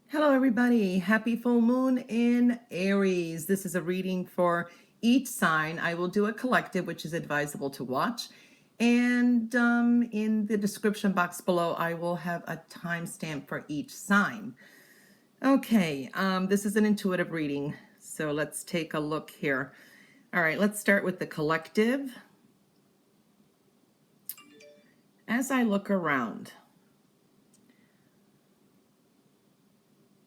Hello, everybody. Happy full moon in Aries. This is a reading for each sign. I will do a collective, which is advisable to watch. And in the description box below, I will have a timestamp for each sign. Okay, this is an intuitive reading. So let's take a look here. All right, let's start with the collective. As I look around,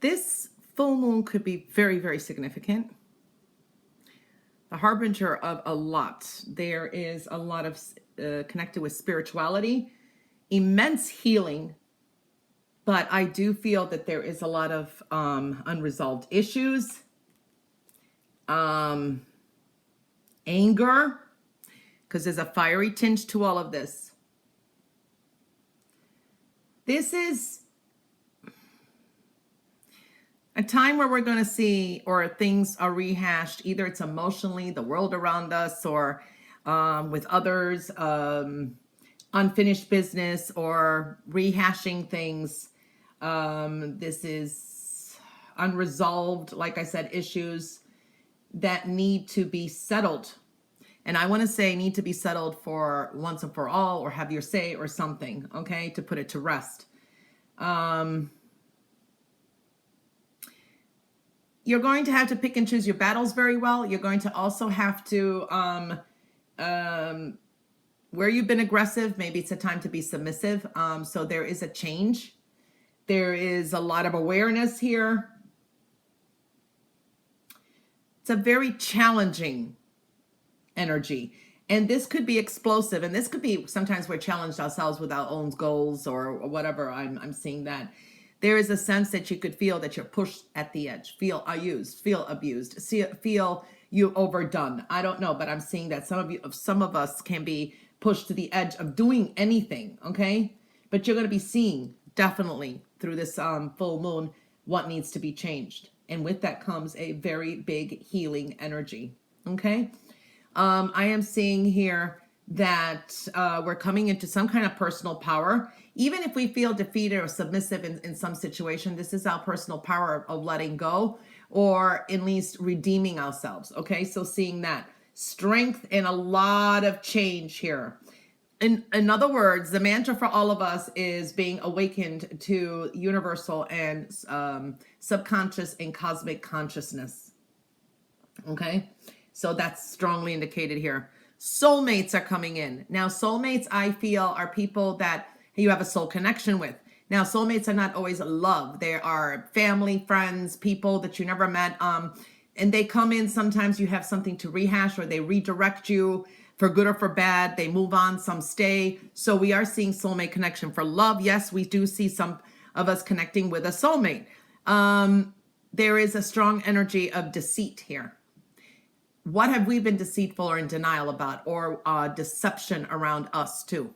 this full moon could be very, very significant. The harbinger of a lot. There is a lot of connected with spirituality, immense healing, but I do feel that there is a lot of unresolved issues, anger, because there's a fiery tinge to all of this. This is a time where we're going to see, or things are rehashed. Either it's emotionally, the world around us, or with others, unfinished business, or rehashing things. This is unresolved, like I said, issues that need to be settled. And I want to say need to be settled for once and for all, or have your say or something, okay, to put it to rest. You're going to have to pick and choose your battles very well. You're going to also have to, where you've been aggressive, maybe it's a time to be submissive. So there is a change. There is a lot of awareness here. It's a very challenging energy. And this could be explosive. And this could be, sometimes we're challenged ourselves with our own goals or whatever. I'm seeing that. There is a sense that you could feel that you're pushed at the edge, feel used, feel abused, feel you overdone. I don't know, but I'm seeing that some of us can be pushed to the edge of doing anything, okay? But you're going to be seeing definitely through this full moon what needs to be changed. And with that comes a very big healing energy, okay? I am seeing here that we're coming into some kind of personal power. Even if we feel defeated or submissive in some situation, this is our personal power of letting go, or at least redeeming ourselves. Okay, so seeing that strength and a lot of change here. In other words, the mantra for all of us is being awakened to universal and subconscious and cosmic consciousness. Okay, so that's strongly indicated here. Soulmates are coming in. Now, soulmates, I feel, are people that you have a soul connection with. Now, soulmates are not always love. They are family, friends, people that you never met. And they come in, sometimes you have something to rehash, or they redirect you for good or for bad. They move on, some stay. So we are seeing soulmate connection. For love, yes, we do see some of us connecting with a soulmate. There is a strong energy of deceit here. What have we been deceitful or in denial about, or deception around us too?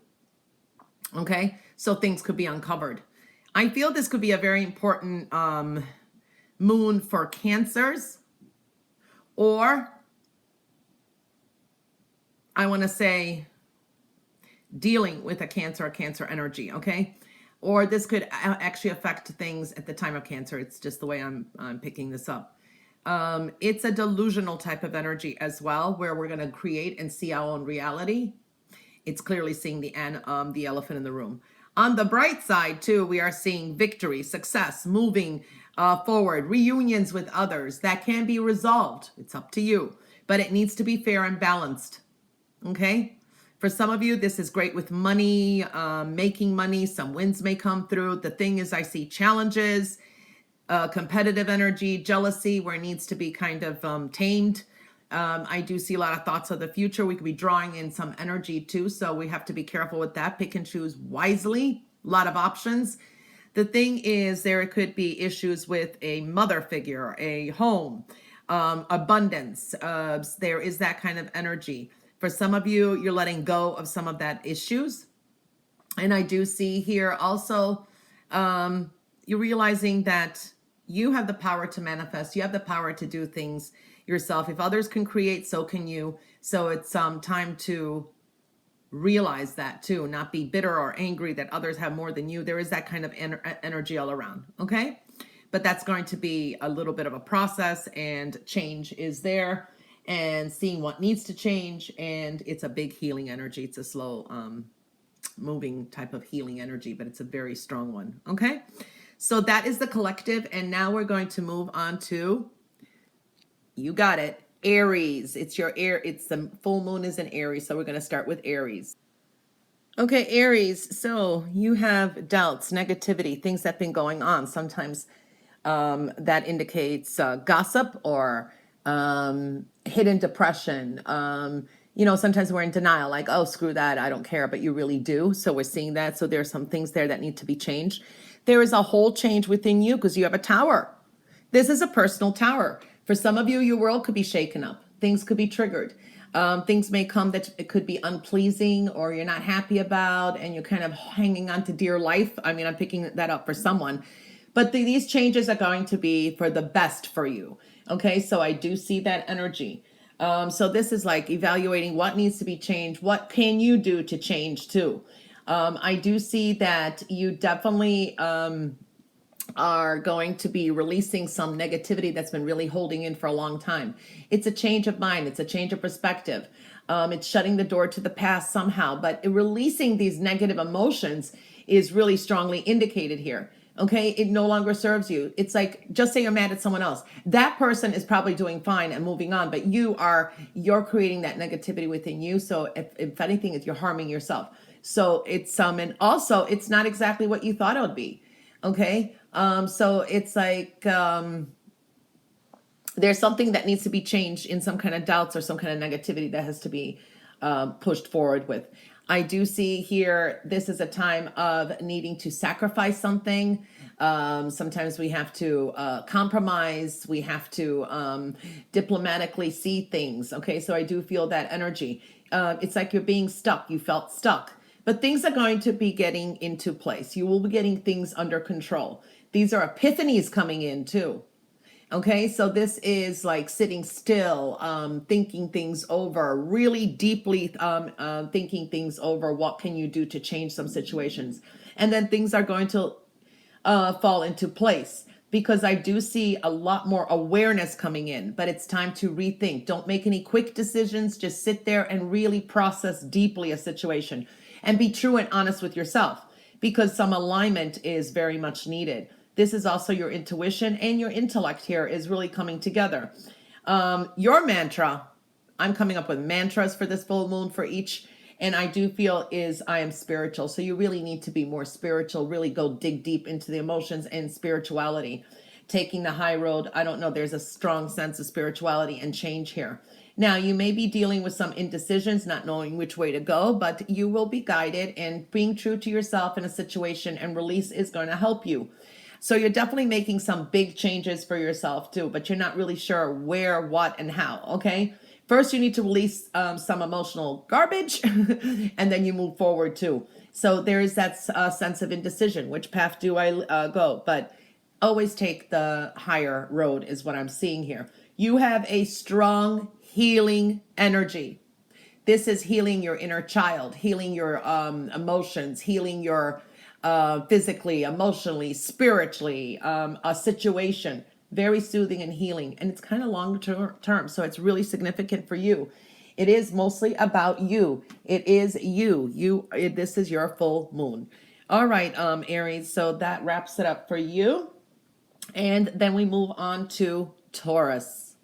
Okay, so things could be uncovered. I feel this could be a very important moon for Cancers, or I want to say dealing with a Cancer or Cancer energy, okay? Or this could actually affect things at the time of Cancer. It's just the way I'm picking this up. It's a delusional type of energy as well, where we're going to create and see our own reality. It's clearly seeing the elephant in the room. On the bright side, too, we are seeing victory, success, moving forward, reunions with others that can be resolved. It's up to you, but it needs to be fair and balanced. Okay? For some of you, this is great with money, making money. Some wins may come through. The thing is, I see challenges, competitive energy, jealousy, where it needs to be kind of tamed. I do see a lot of thoughts of the future. We could be drawing in some energy too, so we have to be careful with that. Pick and choose wisely. A lot of options. The thing is, there could be issues with a mother figure, a home, abundance. There is that kind of energy. For some of you, you're letting go of some of that issues. And I do see here also, you're realizing that you have the power to manifest. You have the power to do things yourself. If others can create, so can you. So it's time to realize that too, not be bitter or angry that others have more than you. There is that kind of energy all around, okay? but that's going to be a little bit of a process, and change is there, and seeing what needs to change. And it's a big healing energy. It's a slow moving type of healing energy, but it's a very strong one. Okay, so that is the collective. And now we're going to move on to, you got it, Aries. It's your it's the full moon is in Aries, so we're going to start with Aries. Okay, Aries, so you have doubts, negativity, things that have been going on. Sometimes that indicates gossip or hidden depression. Sometimes we're in denial, like, oh, screw that, I don't care, but you really do. So we're seeing that. So there's some things there that need to be changed. There is a whole change within you because you have a tower. This is a personal tower. For some of you, your world could be shaken up. Things could be triggered. Things may come that it could be unpleasing or you're not happy about, and you're kind of hanging on to dear life. I mean, I'm picking that up for someone, but these changes are going to be for the best for you. Okay, so I do see that energy. So this is like evaluating what needs to be changed. What can you do to change too? I do see that you definitely are going to be releasing some negativity that's been really holding in for a long time. It's a change of mind. It's a change of perspective. It's shutting the door to the past somehow, but releasing these negative emotions is really strongly indicated here. Okay, it no longer serves you. It's like, just say you're mad at someone else. That person is probably doing fine and moving on, but you're creating that negativity within you. So if anything, you're harming yourself. So it's and also it's not exactly what you thought it would be. Okay, so it's like there's something that needs to be changed in some kind of doubts or some kind of negativity that has to be pushed forward with. I do see here, this is a time of needing to sacrifice something. Sometimes we have to compromise. We have to diplomatically see things. Okay, so I do feel that energy. It's like you're being stuck. You felt stuck. But things are going to be getting into place. You will be getting things under control. These are epiphanies coming in too. Okay, so this is like sitting still, thinking things over, really deeply thinking things over. What can you do to change some situations? And then things are going to fall into place, because I do see a lot more awareness coming in, but it's time to rethink. Don't make any quick decisions. Just sit there and really process deeply a situation and be true and honest with yourself, because some alignment is very much needed. This is also your intuition and your intellect here is really coming together. Your mantra, I'm coming up with mantras for this full moon for each, and I do feel is I am spiritual. So you really need to be more spiritual, really go dig deep into the emotions and spirituality. Taking the high road, I don't know, there's a strong sense of spirituality and change here. Now, you may be dealing with some indecisions, not knowing which way to go, but you will be guided, and being true to yourself in a situation and release is going to help you. So you're definitely making some big changes for yourself too, but you're not really sure where, what, and how, okay? First, you need to release some emotional garbage, and then you move forward too. So there is that sense of indecision. Which path do I go? But always take the higher road is what I'm seeing here. You have a strong healing energy. This is healing your inner child, healing your emotions, healing your physically, emotionally, spiritually, a situation. Very soothing and healing. And it's kind of long term. So it's really significant for you. It is mostly about you. It is you. This is your full moon. All right, Aries. So that wraps it up for you. And then we move on to Taurus.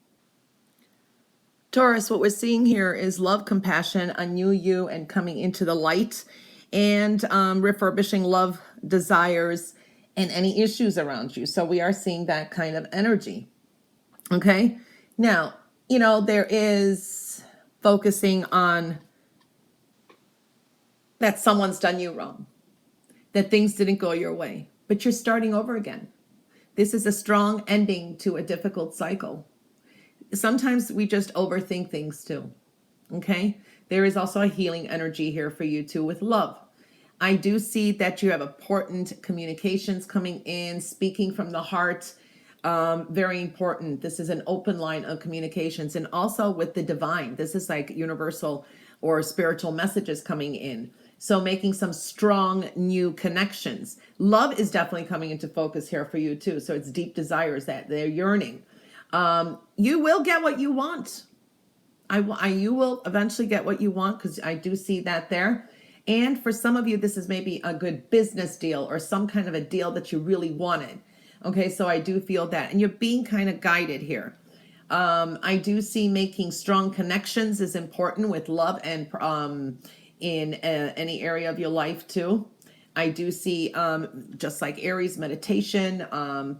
Taurus, what we're seeing here is love, compassion, a new you, and coming into the light, and refurbishing love, desires, and any issues around you. So we are seeing that kind of energy. Okay. Now, there is focusing on that someone's done you wrong, that things didn't go your way, but you're starting over again. This is a strong ending to a difficult cycle. Sometimes we just overthink things too. Okay. There is also a healing energy here for you too with love. I do see that you have important communications coming in, speaking from the heart. Very important. This is an open line of communications, and also with the divine. This is like universal or spiritual messages coming in. So making some strong new connections. Love is definitely coming into focus here for you too. So it's deep desires that they're yearning. You will get what you want. You will eventually get what you want, because I do see that there. And for some of you, this is maybe a good business deal or some kind of a deal that you really wanted. Okay, so I do feel that. And you're being kind of guided here. I do see making strong connections is important with love and in any area of your life too. I do see just like Aries, meditation,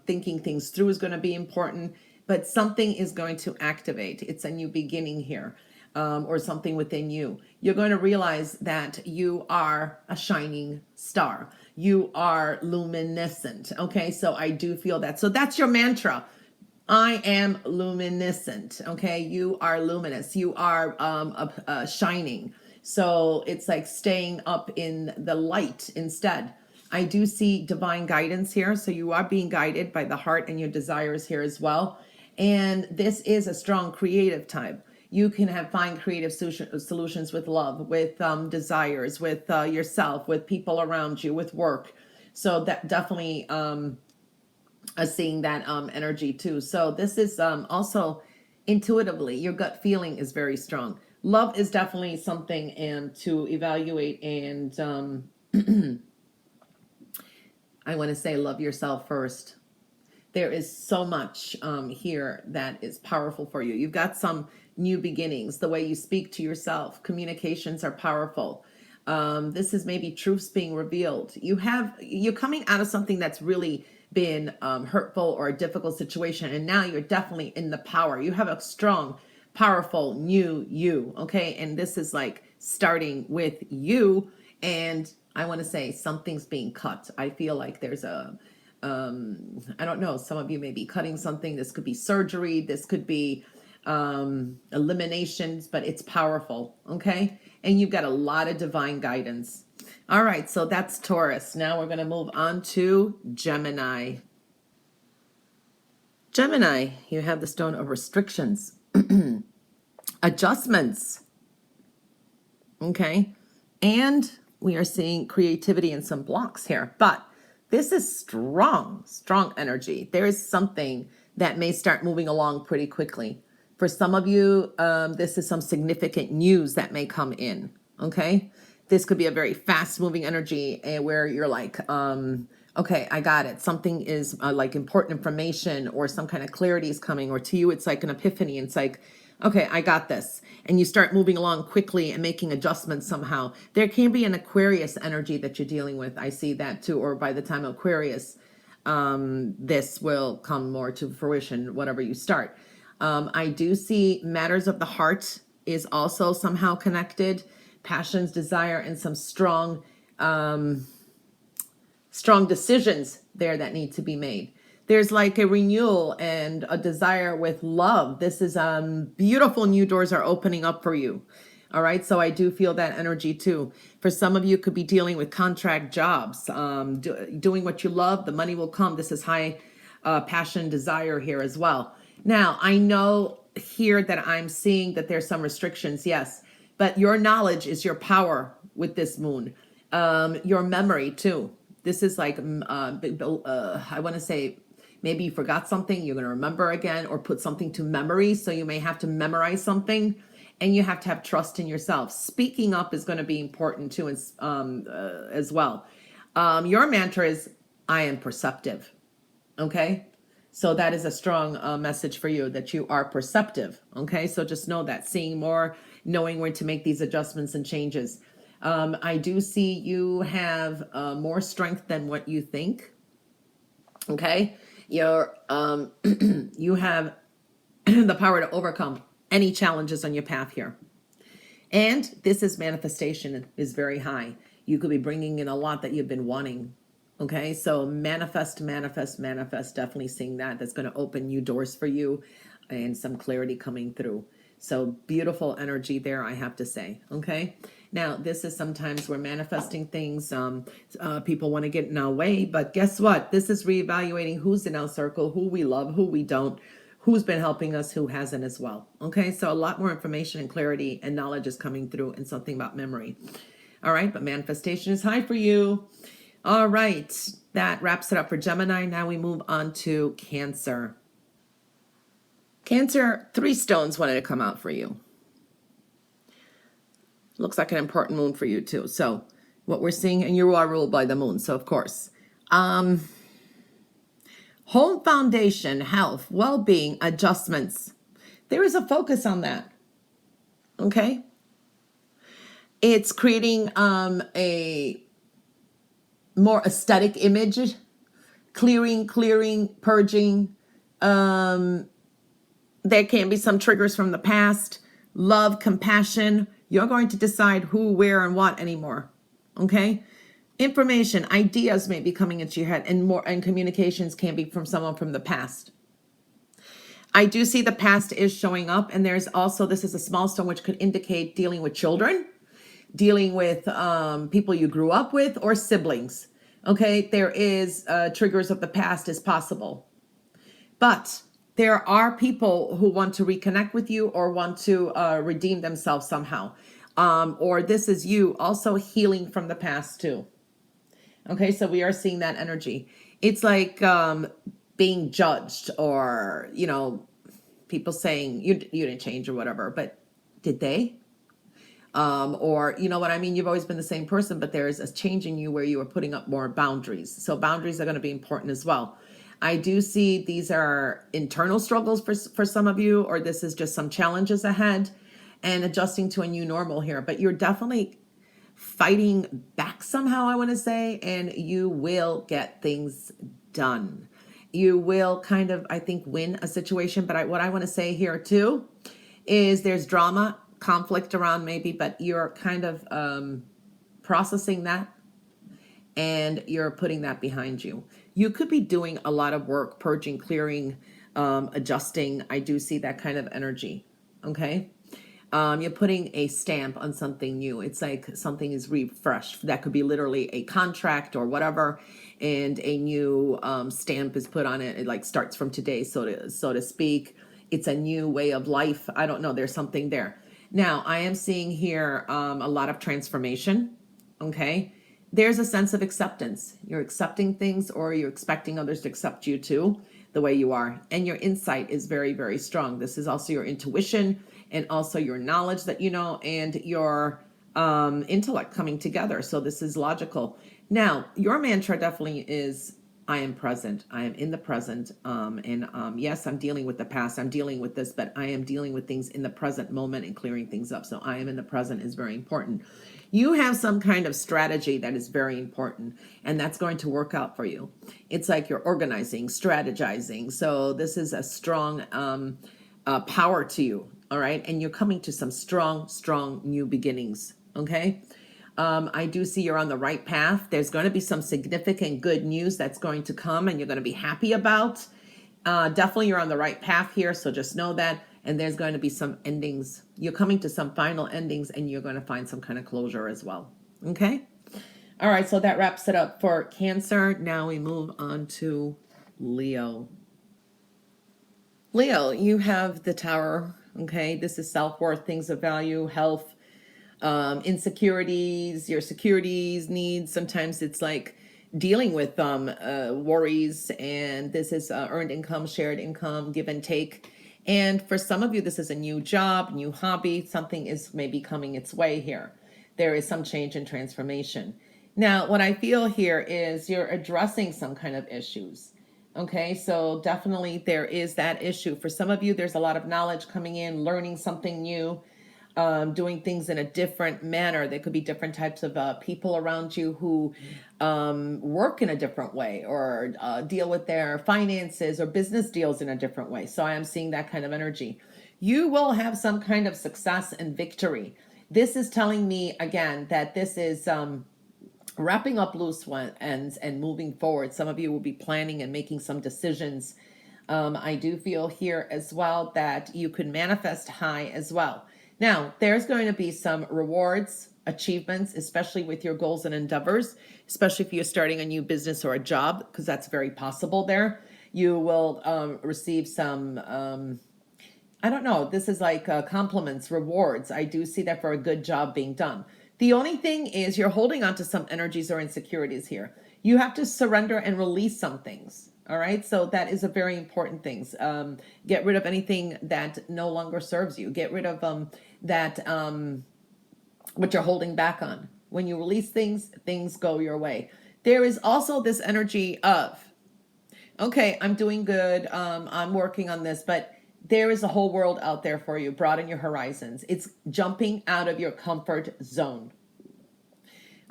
thinking things through is going to be important, but something is going to activate. It's a new beginning here. Or something within you. You're going to realize that you are a shining star. You are luminescent. Okay, so I do feel that. So that's your mantra. I am luminescent. Okay, you are luminous. You are shining. So it's like staying up in the light instead. I do see divine guidance here. So you are being guided by the heart and your desires here as well. And this is a strong creative time. You can find creative solutions with love, with desires, with yourself, with people around you, with work. So that definitely seeing that energy too. So this is also intuitively, your gut feeling is very strong. Love is definitely something to evaluate, and I want to say love yourself first. There is so much here that is powerful for you. You've got some new beginnings. The way you speak to yourself, communications are powerful. This is maybe truths being revealed. You're coming out of something that's really been hurtful or a difficult situation, and now you're definitely in the power. You have a strong, powerful new you. Okay, and this is like starting with you. And I want to say something's being cut. I feel like there's I don't know, some of you may be cutting something. This could be surgery. This could be eliminations, but it's powerful. Okay. And you've got a lot of divine guidance. All right. So that's Taurus. Now we're going to move on to Gemini. Gemini, you have the stone of restrictions, adjustments. Okay. And we are seeing creativity and some blocks here, but this is strong energy. There is something that may start moving along pretty quickly. For some of you, this is some significant news that may come in, okay? This could be a very fast-moving energy where you're like, okay, I got it. Something is like important information, or some kind of clarity is coming, or to you, it's like an epiphany. And it's like, okay, I got this. And you start moving along quickly and making adjustments somehow. There can be an Aquarius energy that you're dealing with. I see that too. Or by the time of Aquarius, this will come more to fruition, whatever you start. I do see matters of the heart is also somehow connected. Passions, desire, and some strong decisions there that need to be made. There's like a renewal and a desire with love. This is beautiful new doors are opening up for you. All right. So I do feel that energy too. For some of you, could be dealing with contract jobs, doing what you love. The money will come. This is high passion, desire here as well. Now, I know here that I'm seeing that there's some restrictions. Yes. But your knowledge is your power with this moon. Your memory too. This is like, I want to say, maybe you forgot something, you're going to remember again, or put something to memory. So you may have to memorize something, and you have to have trust in yourself. Speaking up is going to be important too, as well. Your mantra is, I am perceptive. Okay. So that is a strong message for you, that you are perceptive. Okay. So just know that, seeing more, knowing when to make these adjustments and changes. I do see you have more strength than what you think. Okay. You have the power to overcome any challenges on your path here. And this is manifestation is very high. You could be bringing in a lot that you've been wanting. Okay. So manifest, definitely seeing that. That's going to open new doors for you and some clarity coming through. So beautiful energy there, I have to say. Okay. Now, this is sometimes we're manifesting things. People want to get in our way, but guess what? This is reevaluating who's in our circle, who we love, who we don't, who's been helping us, who hasn't as well. Okay. So a lot more information and clarity and knowledge is coming through, and something about memory. All right, but manifestation is high for you. All right, that wraps it up for Gemini. Now we move on to Cancer. Cancer, 3 stones wanted to come out for you. Looks like an important moon for you too. So what we're seeing, and you are ruled by the moon, so of course. Home foundation, health, well-being, adjustments. There is a focus on that. Okay? It's creating a more aesthetic image, clearing, purging. There can be some triggers from the past, love, compassion. You're going to decide who, where, and what anymore. Okay? Information, ideas may be coming into your head, and communications can be from someone from the past. I do see the past is showing up, and there's also, this is a small stone, which could indicate dealing with children, dealing with people you grew up with, or siblings. Okay, there is triggers of the past is possible. But there are people who want to reconnect with you or want to redeem themselves somehow. Or this is you also healing from the past too. Okay, so we are seeing that energy. It's like being judged, or, you know, people saying you didn't change or whatever, but did they? Or, you know what I mean? You've always been the same person, but there's a change in you where you are putting up more boundaries. So boundaries are going to be important as well. I do see these are internal struggles for some of you, or this is just some challenges ahead and adjusting to a new normal here. But you're definitely fighting back somehow, I want to say, and you will get things done. You will kind of, I think, win a situation. But what I want to say here too is there's drama, conflict around maybe, but you're kind of processing that and you're putting that behind you. You could be doing a lot of work, purging, clearing, adjusting. I do see that kind of energy. Okay. You're putting a stamp on something new. It's like something is refreshed. That could be literally a contract or whatever, and a new stamp is put on it. It like starts from today, so to speak. It's a new way of life. I don't know. There's something there. Now, I am seeing here a lot of transformation. Okay. There's a sense of acceptance. You're accepting things, or you're expecting others to accept you too, the way you are. And your insight is very, very strong. This is also your intuition, and also your knowledge that you know, and your intellect coming together. So this is logical. Now, your mantra definitely is, I am present. I am in the present. Yes, I'm dealing with the past. I'm dealing with this, but I am dealing with things in the present moment and clearing things up. So I am in the present is very important. You have some kind of strategy that is very important, and that's going to work out for you. It's like you're organizing, strategizing. So this is a strong power to you. All right. And you're coming to some strong new beginnings. Okay. I do see you're on the right path. There's going to be some significant good news that's going to come and you're going to be happy about. Definitely you're on the right path here. So just know that. And there's going to be some endings. You're coming to some final endings, and you're going to find some kind of closure as well. Okay. All right. So that wraps it up for Cancer. Now we move on to Leo. Leo, you have the Tower. Okay. This is self-worth, things of value, health, insecurities, your securities needs. Sometimes it's like dealing with worries, and this is earned income, shared income, give and take. And for some of you, this is a new job, new hobby. Something is maybe coming its way here. There is some change and transformation. Now, what I feel here is you're addressing some kind of issues. Okay, so definitely there is that issue. For some of you, there's a lot of knowledge coming in, learning something new, doing things in a different manner. There could be different types of people around you who work in a different way, or deal with their finances or business deals in a different way. So I am seeing that kind of energy. You will have some kind of success and victory. This is telling me again that this is wrapping up loose ends and moving forward. Some of you will be planning and making some decisions. I do feel here as well that you could manifest high as well. Now, there's going to be some rewards, achievements, especially with your goals and endeavors, especially if you're starting a new business or a job, because that's very possible there. You will receive some, I don't know, this is like compliments, rewards. I do see that for a good job being done. The only thing is you're holding on to some energies or insecurities here. You have to surrender and release some things. All right. So that is a very important thing. Get rid of anything that no longer serves you. Get rid of that what you're holding back on. When you release things, things go your way. There is also this energy of, okay, I'm doing good. I'm working on this, but there is a whole world out there for you. Broaden your horizons. It's jumping out of your comfort zone.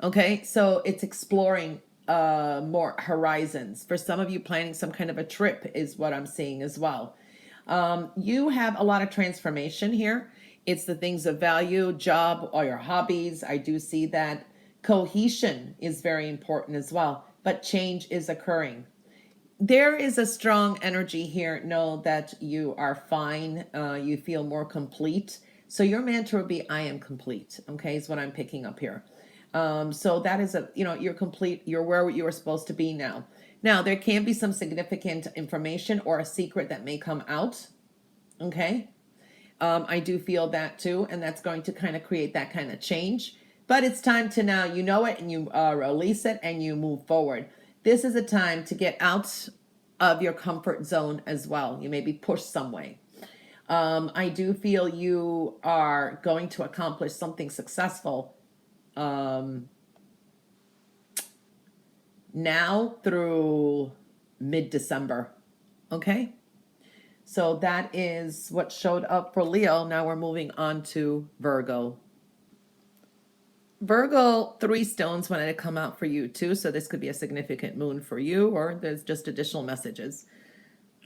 Okay, so it's exploring more horizons. For some of you, planning some kind of a trip is what I'm seeing as well. You have a lot of transformation here. It's the things of value, job, or your hobbies. I do see that. Cohesion is very important as well, but change is occurring. There is a strong energy here. Know that you are fine. You feel more complete. So your mantra would be, I am complete. Okay, is what I'm picking up here. So that is you're complete. You're where you are supposed to be now. Now, there can be some significant information or a secret that may come out. Okay. I do feel that too. And that's going to kind of create that kind of change. But it's time to now, you know it, and you release it and you move forward. This is a time to get out of your comfort zone as well. You may be pushed some way. I do feel you are going to accomplish something successful now through mid-December. Okay? So that is what showed up for Leo. Now we're moving on to Virgo. Virgo, 3 stones wanted to come out for you too. So this could be a significant moon for you, or there's just additional messages.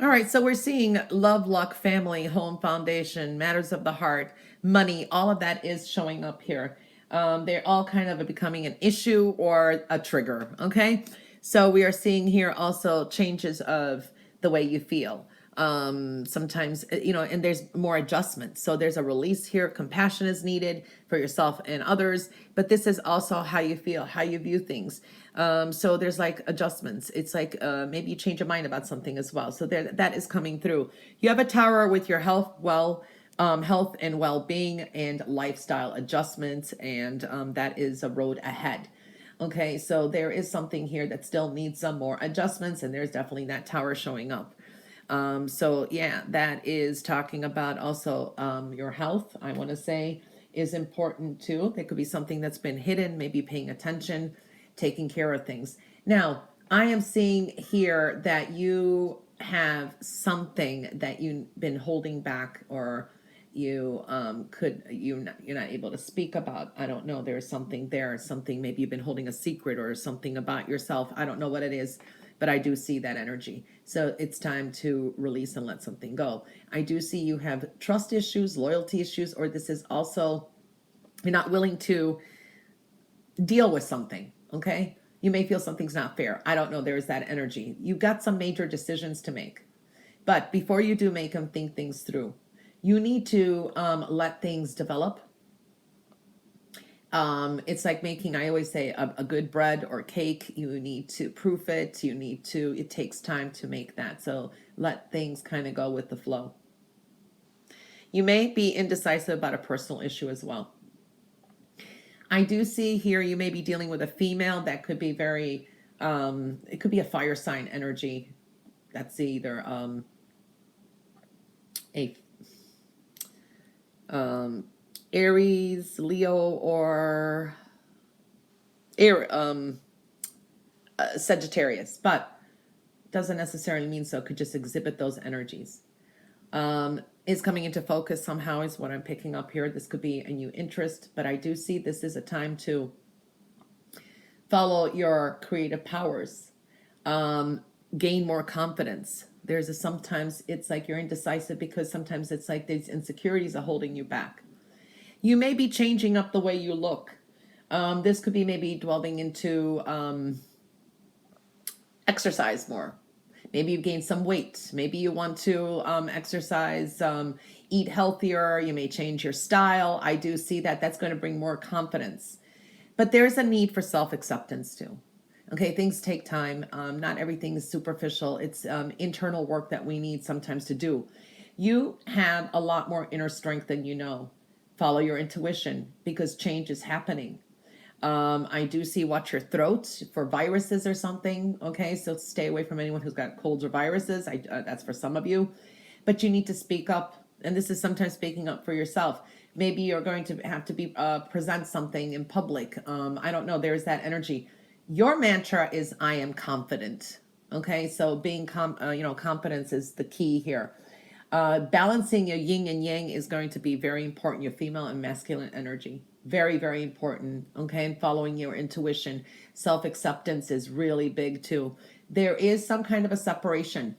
All right, so we're seeing love, luck, family, home, foundation, matters of the heart, money. All of that is showing up here. They're all kind of becoming an issue or a trigger. Okay, so we are seeing here also changes of the way you feel. Sometimes, and there's more adjustments. So there's a release here. Compassion is needed for yourself and others, but this is also how you feel, how you view things. So there's like adjustments. It's like maybe you change your mind about something as well. So that is coming through. You have a tower with your health, health and well-being and lifestyle adjustments, and that is a road ahead. Okay, so there is something here that still needs some more adjustments, and there's definitely that tower showing up. So yeah, that is talking about also your health, I want to say, is important too. There could be something that's been hidden, maybe paying attention, taking care of things. Now, I am seeing here that you have something that you've been holding back, or you're not able to speak about. I don't know. There's something there, something maybe you've been holding a secret or something about yourself. I don't know what it is, but I do see that energy. So it's time to release and let something go. I do see you have trust issues, loyalty issues, or this is also you're not willing to deal with something. Okay, you may feel something's not fair. I don't know. There's that energy. You've got some major decisions to make, but before you do make them, think things through. You need to let things develop. It's like making, I always say, a good bread or cake. You need to proof it. It takes time to make that. So let things kind of go with the flow. You may be indecisive about a personal issue as well. I do see here you may be dealing with a female that could be very, it could be a fire sign energy. That's either Aries, Leo, or Sagittarius, but doesn't necessarily mean so. Could just exhibit those energies. Is coming into focus somehow is what I'm picking up here. This could be a new interest, but I do see this is a time to follow your creative powers, gain more confidence. Sometimes it's like you're indecisive because sometimes it's like these insecurities are holding you back. You may be changing up the way you look. This could be maybe delving into exercise more. Maybe you've gained some weight. Maybe you want to exercise, eat healthier. You may change your style. I do see that that's going to bring more confidence. But there's a need for self-acceptance too. Okay, things take time. Not everything is superficial. It's internal work that we need sometimes to do. You have a lot more inner strength than you know. Follow your intuition because change is happening. I do see watch your throat for viruses or something. Okay, so stay away from anyone who's got colds or viruses. That's for some of you, but you need to speak up, and this is sometimes speaking up for yourself. Maybe you're going to have to be present something in public. I don't know. There's that energy. Your mantra is I am confident. Okay, so being confidence is the key here. Balancing your yin and yang is going to be very important. Your female and masculine energy, very, very important. Okay, and following your intuition. Self-acceptance is really big too. There is some kind of a separation.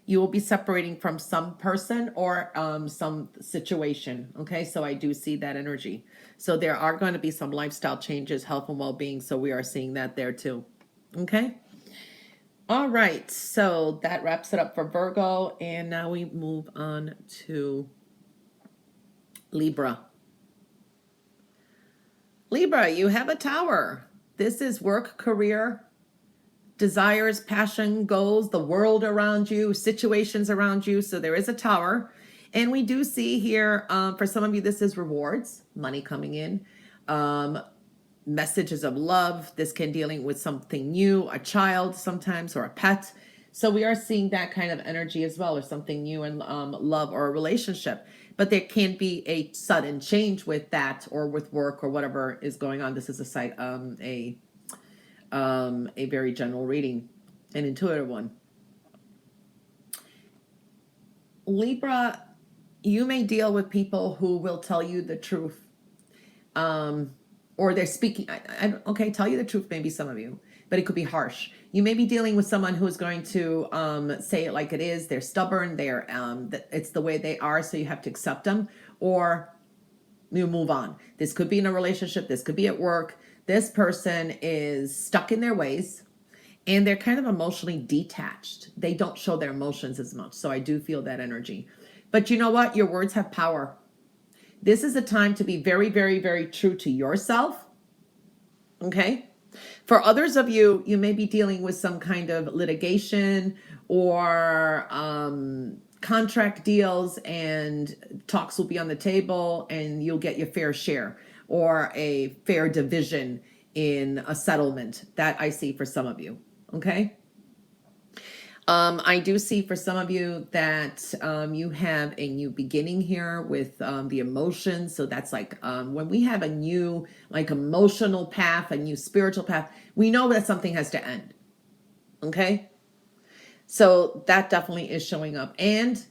You will be separating from some person or some situation. Okay, so I do see that energy. So there are going to be some lifestyle changes, health and well-being. So we are seeing that there too. Okay. All right, so that wraps it up for Virgo, and now we move on to Libra. Libra, you have a tower. This is work, career, desires, passion, goals, the world around you, situations around you. So there is a tower. And we do see here, for some of you, this is rewards, money coming in, messages of love. This can dealing with something new, a child sometimes, or a pet. So we are seeing that kind of energy as well, or something new in love or a relationship. But there can be a sudden change with that, or with work, or whatever is going on. This is a very general reading, an intuitive one. Libra, you may deal with people who will tell you the truth. Or they're speaking, okay, tell you the truth, maybe some of you, but it could be harsh. You may be dealing with someone who is going to say it like it is. They're stubborn. It's the way they are, so you have to accept them, or you move on. This could be in a relationship. This could be at work. This person is stuck in their ways, and they're kind of emotionally detached. They don't show their emotions as much, so I do feel that energy. But you know what? Your words have power. This is a time to be very, very, very true to yourself. Okay. For others of you, you may be dealing with some kind of litigation or contract deals, and talks will be on the table, and you'll get your fair share or a fair division in a settlement. That I see for some of you. Okay. I do see for some of you that you have a new beginning here with the emotions. So that's like when we have a new like emotional path, a new spiritual path, we know that something has to end. Okay. So that definitely is showing up. And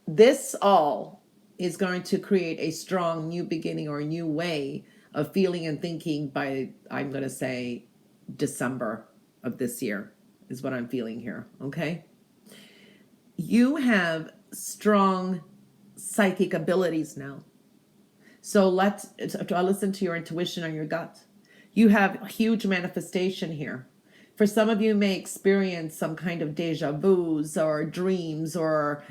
this all is going to create a strong new beginning or a new way of feeling and thinking by, I'm going to say, December of this year is what I'm feeling here. Okay. You have strong psychic abilities now. So listen to your intuition or your gut. You have huge manifestation here. For some of you may experience some kind of deja vus or dreams or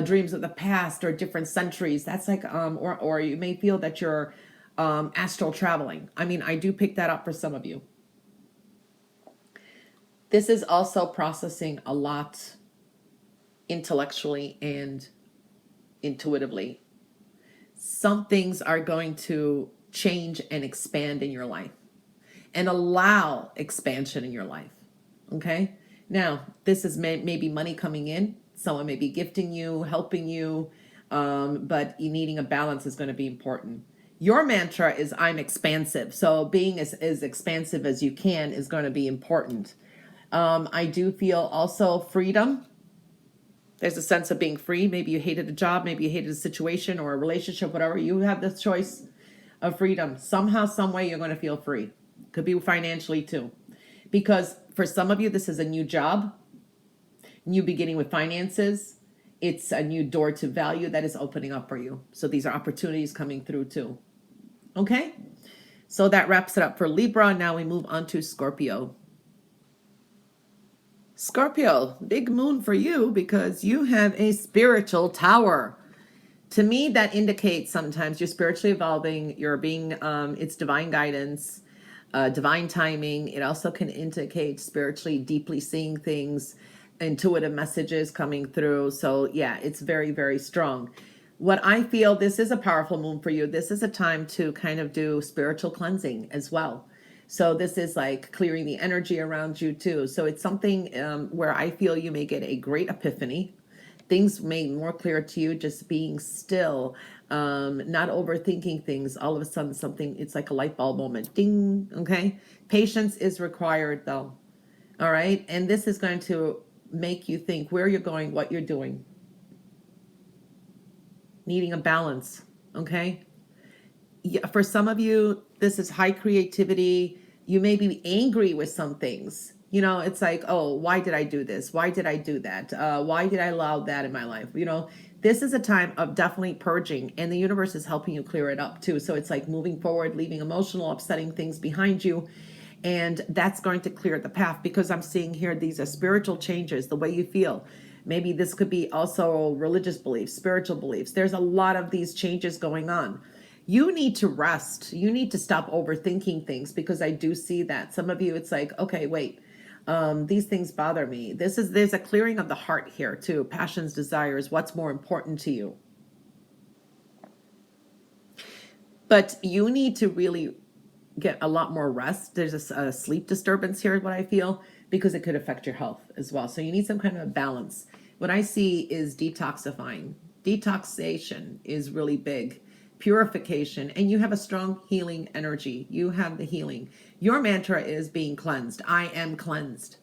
dreams of the past or different centuries. That's like, or you may feel that you're astral traveling. I mean, I do pick that up for some of you. This is also processing a lot intellectually and intuitively. Some things are going to change and expand in your life and allow expansion in your life. Okay. Now, this is maybe money coming in. Someone may be gifting you, helping you, but you needing a balance is going to be important. Your mantra is I'm expansive. So being as expansive as you can is going to be important. I do feel also freedom. There's a sense of being free. Maybe you hated a job, maybe you hated a situation or a relationship, whatever. You have the choice of freedom. Somehow, some way, you're going to feel free. Could be financially too. Because for some of you, this is a new job, new beginning with finances. It's a new door to value that is opening up for you. So these are opportunities coming through too. Okay. So that wraps it up for Libra. Now we move on to Scorpio. Scorpio, big moon for you because you have a spiritual tower. To me, that indicates sometimes you're spiritually evolving, you're being, it's divine guidance, divine timing. It also can indicate spiritually deeply seeing things, intuitive messages coming through. So yeah, it's very, very strong. What I feel, this is a powerful moon for you. This is a time to kind of do spiritual cleansing as well. So this is like clearing the energy around you too. So it's something where I feel you may get a great epiphany. Things made more clear to you, just being still, not overthinking things. All of a sudden something, it's like a light bulb moment. Ding. Okay. Patience is required though. All right. And this is going to make you think where you're going, what you're doing, needing a balance. Okay. Yeah, for some of you, this is high creativity. You may be angry with some things. You know, it's like, oh, why did I do this? Why did I do that? Why did I allow that in my life? You know, this is a time of definitely purging, and the universe is helping you clear it up too. So it's like moving forward, leaving emotional, upsetting things behind you. And that's going to clear the path, because I'm seeing here these are spiritual changes, the way you feel. Maybe this could be also religious beliefs, spiritual beliefs. There's a lot of these changes going on. You need to rest. You need to stop overthinking things, because I do see that. Some of you, it's like, okay, wait, these things bother me. There's a clearing of the heart here too. Passions, desires, what's more important to you. But you need to really get a lot more rest. There's a sleep disturbance here, what I feel, because it could affect your health as well. So you need some kind of a balance. What I see is detoxifying. Detoxation is really big. Purification, and you have a strong healing energy. You have the healing. Your mantra is being cleansed. I am cleansed.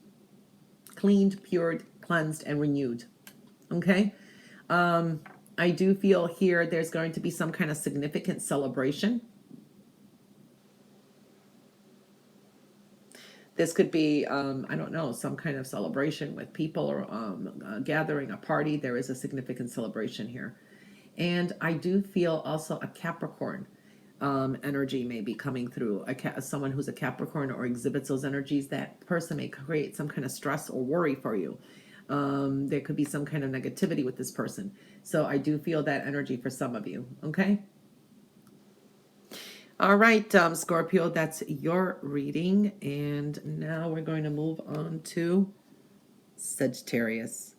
Cleaned, pured, cleansed, and renewed. Okay? I do feel here there's going to be some kind of significant celebration. This could be, I don't know, some kind of celebration with people, or gathering, a party. There is a significant celebration here. And I do feel also a Capricorn energy may be coming through. Someone who's a Capricorn or exhibits those energies, that person may create some kind of stress or worry for you. There could be some kind of negativity with this person. So I do feel that energy for some of you. Okay. All right, Scorpio, that's your reading. And now we're going to move on to Sagittarius.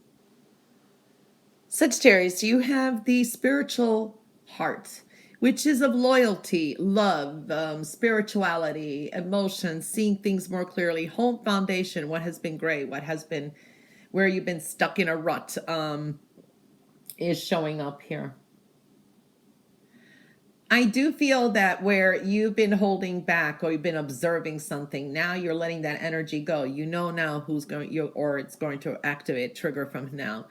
Sagittarius, you have the spiritual heart, which is of loyalty, love, spirituality, emotions, seeing things more clearly, home foundation, what has been great, what has been, where you've been stuck in a rut, is showing up here. I do feel that where you've been holding back, or you've been observing something, now you're letting that energy go. You know now who's going, or it's going to activate, trigger from now.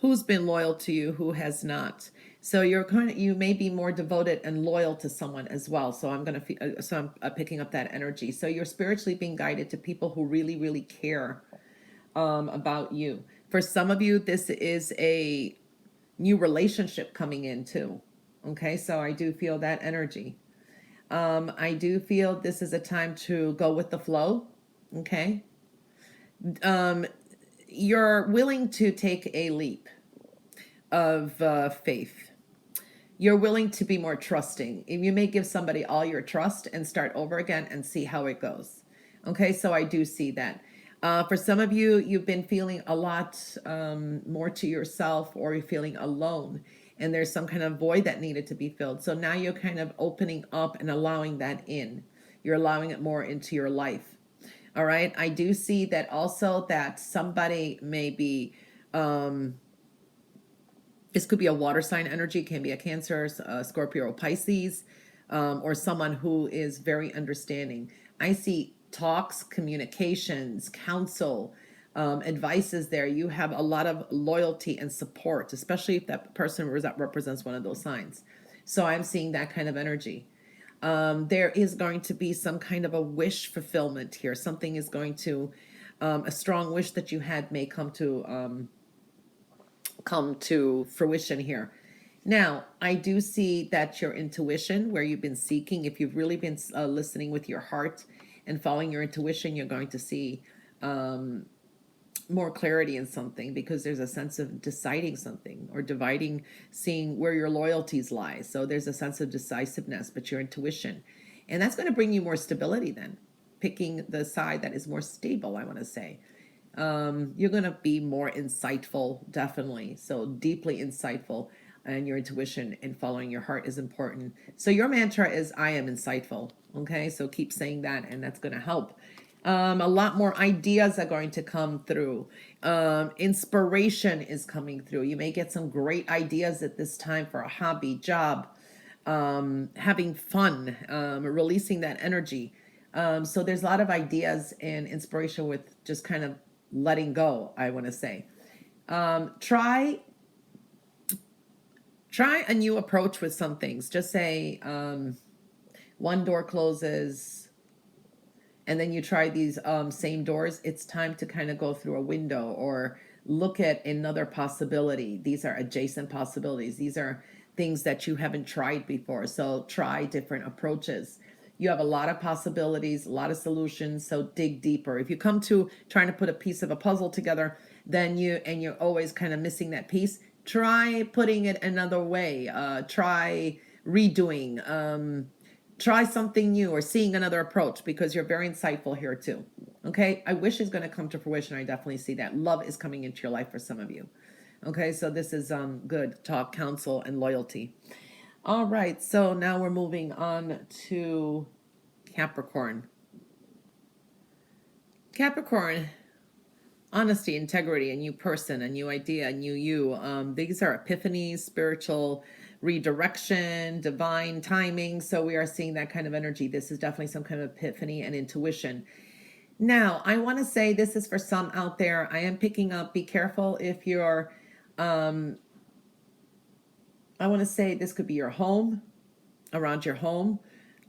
Who's been loyal to you, who has not. So you may be more devoted and loyal to someone as well. So I'm picking up that energy. So you're spiritually being guided to people who really, really care about you. For some of you, this is a new relationship coming in too. Okay, so I do feel that energy. I do feel this is a time to go with the flow. Okay. You're willing to take a leap of faith. You're willing to be more trusting. You may give somebody all your trust and start over again and see how it goes. Okay, so I do see that. For some of you, you've been feeling a lot more to yourself, or you're feeling alone, and there's some kind of void that needed to be filled. So now you're kind of opening up and allowing that in. You're allowing it more into your life. All right. I do see that also, that somebody may be, this could be a water sign energy, can be a Cancer, Scorpio, or Pisces, or someone who is very understanding. I see talks, communications, counsel, advices there. You have a lot of loyalty and support, especially if that person represents one of those signs. So I'm seeing that kind of energy. There is going to be some kind of a wish fulfillment here. Something is going to, a strong wish that you had may come to fruition here. Now, I do see that your intuition, where you've been seeking, if you've really been listening with your heart and following your intuition, you're going to see more clarity in something, because there's a sense of deciding something, or dividing, seeing where your loyalties lie. So there's a sense of decisiveness, but your intuition. And that's going to bring you more stability then, picking the side that is more stable, I want to say. You're going to be more insightful, definitely. So deeply insightful. and your intuition and following your heart is important. So your mantra is I am insightful. Okay, so keep saying that, and that's going to help. A lot more ideas are going to come through. Inspiration is coming through. You may get some great ideas at this time for a hobby, job, having fun, releasing that energy. So there's a lot of ideas and inspiration with just kind of letting go, I want to say. Try a new approach with some things. Just say one door closes and then you try these same doors. It's time to kind of go through a window or look at another possibility. These are adjacent possibilities. These are things that you haven't tried before. So try different approaches. You have a lot of possibilities, a lot of solutions. So dig deeper. If you come to trying to put a piece of a puzzle together, then you're always kind of missing that piece. Try putting it another way. Try redoing. Try something new or seeing another approach, because you're very insightful here too. Okay, I wish is going to come to fruition. I definitely see that. Love is coming into your life for some of you. Okay, so this is good talk, counsel, and loyalty. All right, so now we're moving on to Capricorn. Capricorn, honesty, integrity, a new person, a new idea, a new you. These are epiphanies, spiritual redirection, divine timing. So we are seeing that kind of energy. This is definitely some kind of epiphany and intuition. Now, I want to say this is for some out there. I am picking up, be careful if you're, I want to say this could be your home, around your home.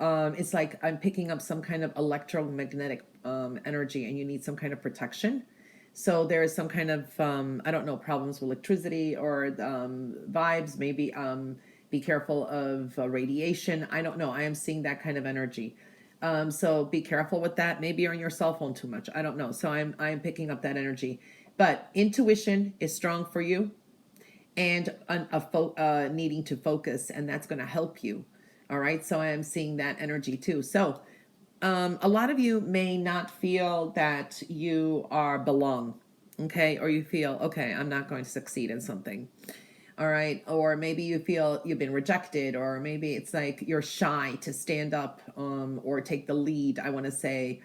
It's like I'm picking up some kind of electromagnetic energy and you need some kind of protection. So there is some kind of, I don't know, problems with electricity or vibes, maybe be careful of radiation. I don't know. I am seeing that kind of energy. So be careful with that. Maybe you're on your cell phone too much. I don't know. So I'm picking up that energy. But intuition is strong for you, and needing to focus, and that's going to help you. All right. So I am seeing that energy too. So a lot of you may not feel that you belong, okay? Or you feel, okay, I'm not going to succeed in something, all right? Or maybe you feel you've been rejected, or maybe it's like you're shy to stand up or take the lead, I want to say,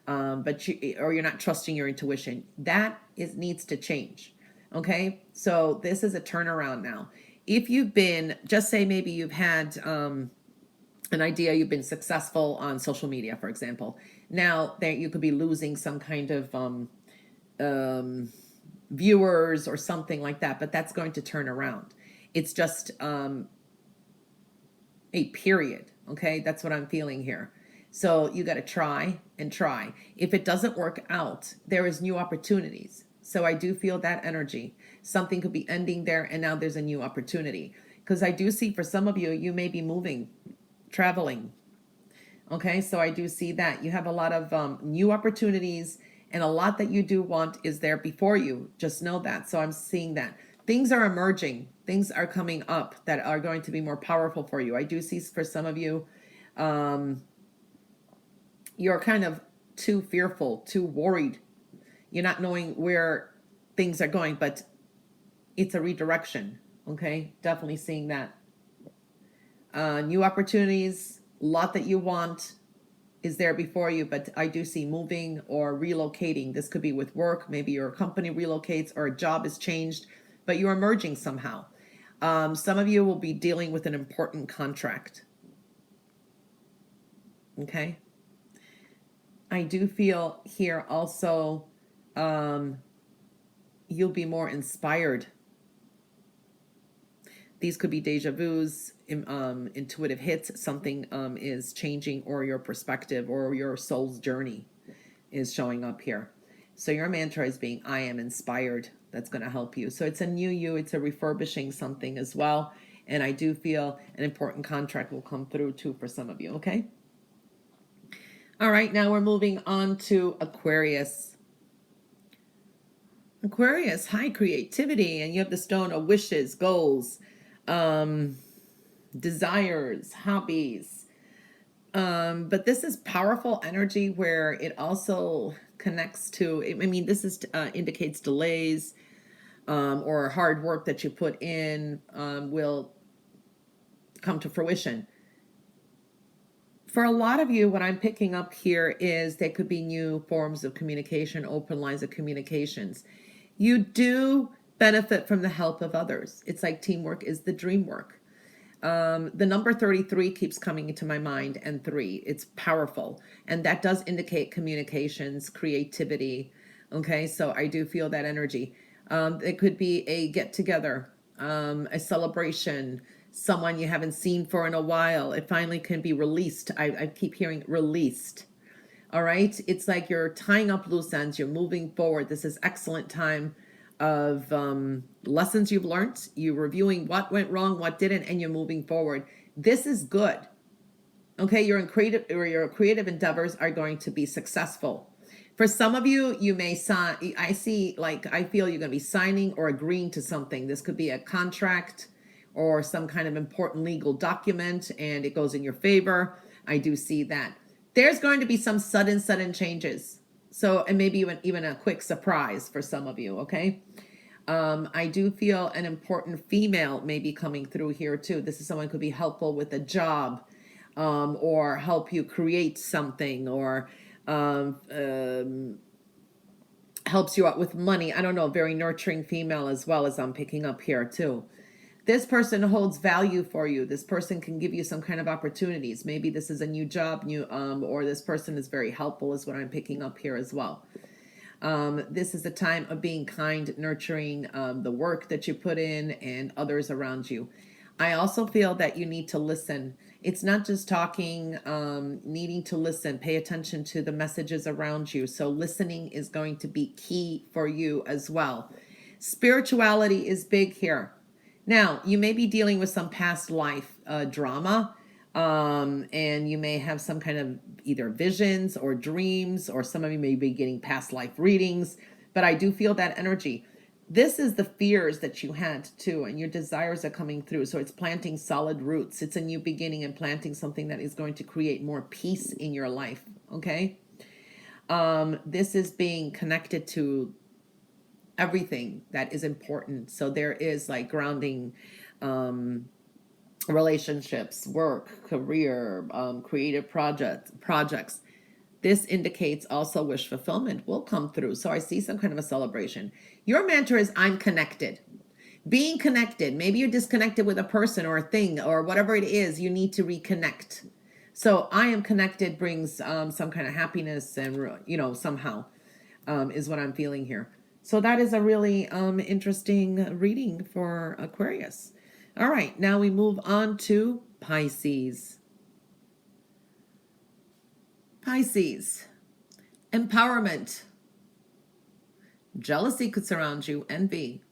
or you're not trusting your intuition. That needs to change, okay? So this is a turnaround now. If you've been, just say maybe you've had an idea, you've been successful on social media, for example. Now that you could be losing some kind of viewers or something like that, but that's going to turn around. It's just a period. Okay, that's what I'm feeling here. So you got to try and try. If it doesn't work out, there is new opportunities. So I do feel that energy. Something could be ending there, and now there's a new opportunity. Because I do see for some of you, you may be moving, traveling. Okay, so I do see that you have a lot of new opportunities, and a lot that you do want is there before you. Just know that. So I'm seeing that things are emerging, things are coming up that are going to be more powerful for you. I do see for some of you, you're kind of too fearful, too worried. You're not knowing where things are going, but it's a redirection. Okay, definitely seeing that. New opportunities, a lot that you want is there before you, but I do see moving or relocating. This could be with work. Maybe your company relocates or a job is changed, but you're emerging somehow. Some of you will be dealing with an important contract. Okay. I do feel here also you'll be more inspired. These could be deja vus, intuitive hits. Something is changing, or your perspective or your soul's journey is showing up here. So your mantra is being, I am inspired. That's going to help you. So it's a new you. It's a refurbishing something as well. And I do feel an important contract will come through too for some of you. Okay. All right. Now we're moving on to Aquarius. Aquarius, high creativity. And you have the stone of wishes, goals, desires, hobbies. But this is powerful energy where it also connects to, I mean, this is indicates delays, or hard work that you put in will come to fruition. For a lot of you, what I'm picking up here is there could be new forms of communication, open lines of communications. You do benefit from the help of others. It's like teamwork is the dream work. The number 33 keeps coming into my mind, and 3. It's powerful. And that does indicate communications, creativity. Okay, so I do feel that energy. It could be a get together, a celebration, someone you haven't seen for in a while. It finally can be released. I keep hearing released. All right. It's like you're tying up loose ends. You're moving forward. This is excellent time of lessons you've learned. You're reviewing what went wrong, what didn't, and you're moving forward. This is good. Okay. Your creative endeavors are going to be successful. For some of you, you may sign. I feel you're going to be signing or agreeing to something. This could be a contract or some kind of important legal document, and it goes in your favor. I do see that. There's going to be some sudden changes. So, and maybe even a quick surprise for some of you, okay? I do feel an important female may be coming through here too. This is someone who could be helpful with a job, or help you create something, or helps you out with money. I don't know, very nurturing female as well, as I'm picking up here too. This person holds value for you. This person can give you some kind of opportunities. Maybe this is a new job, or this person is very helpful is what I'm picking up here as well. This is the time of being kind, nurturing the work that you put in and others around you. I also feel that you need to listen. It's not just talking, needing to listen, pay attention to the messages around you. So listening is going to be key for you as well. Spirituality is big here. Now, you may be dealing with some past life drama, and you may have some kind of either visions or dreams, or some of you may be getting past life readings, but I do feel that energy. This is the fears that you had too, and your desires are coming through. So it's planting solid roots. It's a new beginning and planting something that is going to create more peace in your life, okay? This is being connected to everything that is important. So there is like grounding, relationships, work, career, creative projects. This indicates also wish fulfillment will come through. So I see some kind of a celebration. Your mantra is I'm connected. Being connected. Maybe you're disconnected with a person or a thing or whatever it is, you need to reconnect. So I am connected brings some kind of happiness and, somehow is what I'm feeling here. So that is a really interesting reading for Aquarius. All right, now we move on to Pisces. Pisces, empowerment. Jealousy could surround you, envy.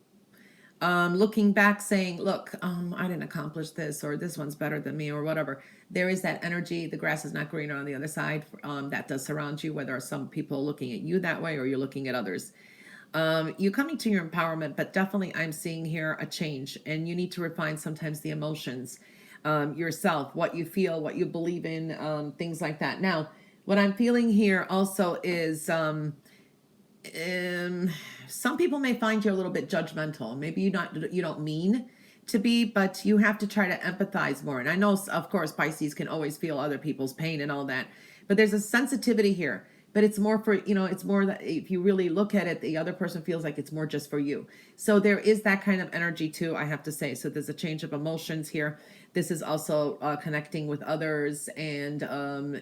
Looking back saying, look, I didn't accomplish this, or this one's better than me, or whatever. There is that energy, the grass is not greener on the other side, that does surround you, whether some people looking at you that way or you're looking at others. You're coming to your empowerment, but definitely I'm seeing here a change, and you need to refine sometimes the emotions, yourself, what you feel, what you believe in, things like that. Now, what I'm feeling here also is some people may find you a little bit judgmental. Maybe you don't mean to be, but you have to try to empathize more. And I know, of course, Pisces can always feel other people's pain and all that, but there's a sensitivity here. But it's more for, it's more that if you really look at it, the other person feels like it's more just for you. So there is that kind of energy too, I have to say. So there's a change of emotions here. This is also connecting with others, and,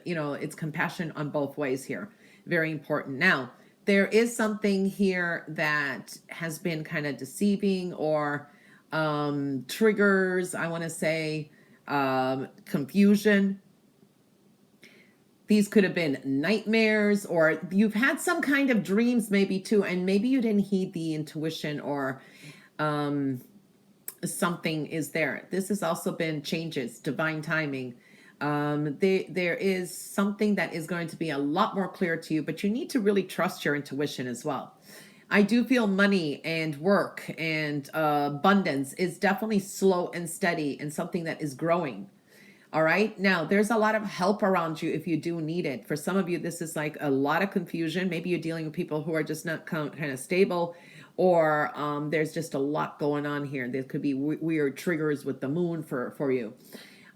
it's compassion on both ways here. Very important. Now, there is something here that has been kind of deceiving or triggers, I want to say, confusion. These could have been nightmares, or you've had some kind of dreams maybe too, and maybe you didn't heed the intuition, or something is there. This has also been changes, divine timing. There is something that is going to be a lot more clear to you, but you need to really trust your intuition as well. I do feel money and work and abundance is definitely slow and steady and something that is growing. All right. Now, there's a lot of help around you if you do need it. For some of you, this is like a lot of confusion. Maybe you're dealing with people who are just not kind of stable, or there's just a lot going on here. There could be weird triggers with the moon for you.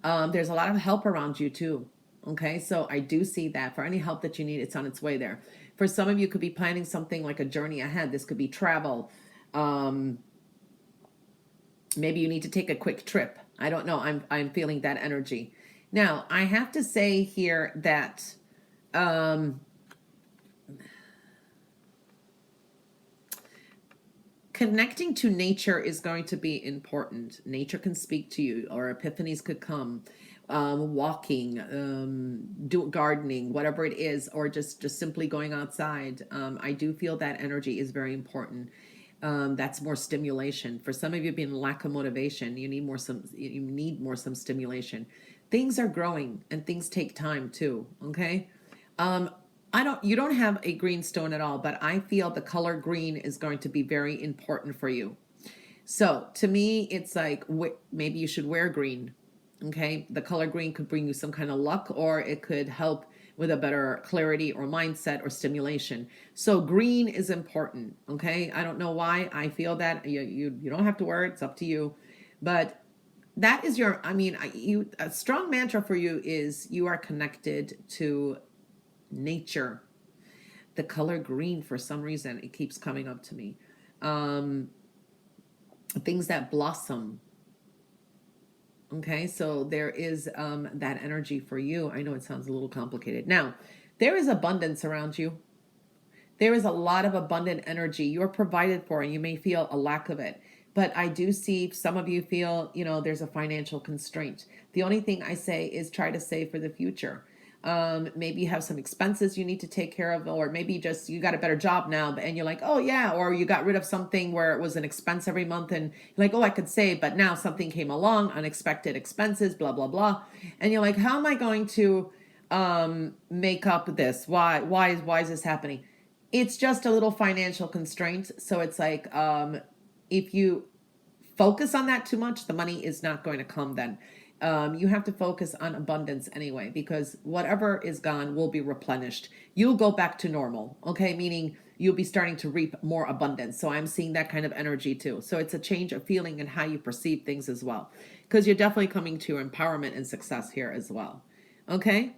There's a lot of help around you too. Okay, so I do see that for any help that you need, it's on its way there. For some of you, could be planning something like a journey ahead. This could be travel. Maybe you need to take a quick trip. I don't know. I'm feeling that energy. Now, I have to say here that connecting to nature is going to be important. Nature can speak to you, or epiphanies could come. Walking, gardening, whatever it is, or just simply going outside. I do feel that energy is very important. That's more stimulation. For some of you being lack of motivation, you need more some stimulation. Things are growing and things take time too. Okay. You don't have a green stone at all, but I feel the color green is going to be very important for you. So to me, it's like, maybe you should wear green. Okay. The color green could bring you some kind of luck, or it could help with a better clarity or mindset or stimulation. So green is important. Okay. I don't know why I feel that. You don't have to wear it. It's up to you. But that is a strong mantra for you is you are connected to nature. The color green, for some reason, it keeps coming up to me. Things that blossom. Okay, so there is that energy for you. I know it sounds a little complicated. Now, there is abundance around you. There is a lot of abundant energy. You're provided for, and you may feel a lack of it. But I do see some of you feel, there's a financial constraint. The only thing I say is try to save for the future. Maybe you have some expenses you need to take care of, or maybe just you got a better job now and you're like, oh yeah, or you got rid of something where it was an expense every month and you're like, oh, I could save, but now something came along, unexpected expenses, blah blah blah, and you're like, how am I going to make up this? Why is this happening? It's just a little financial constraint. So it's like, if you focus on that too much, the money is not going to come then. You have to focus on abundance anyway, because whatever is gone will be replenished. You'll go back to normal, okay? Meaning you'll be starting to reap more abundance. So I'm seeing that kind of energy too. So it's a change of feeling and how you perceive things as well, because you're definitely coming to empowerment and success here as well. Okay?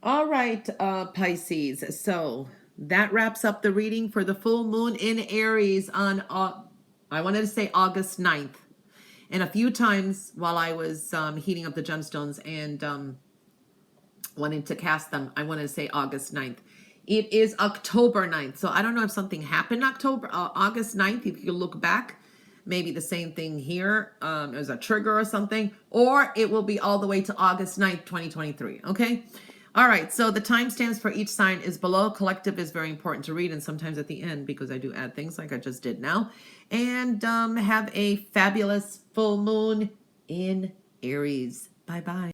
All right, Pisces. So that wraps up the reading for the full moon in Aries on, I wanted to say August 9th. And a few times while I was heating up the gemstones and wanting to cast them, I wanted to say August 9th. It is October 9th. So I don't know if something happened August 9th. If you look back, maybe the same thing here. There's a trigger or something. Or it will be all the way to August 9th, 2023. Okay? All right. So the timestamps for each sign is below. Collective is very important to read, and sometimes at the end, because I do add things like I just did now. And have a fabulous full moon in Aries. Bye-bye.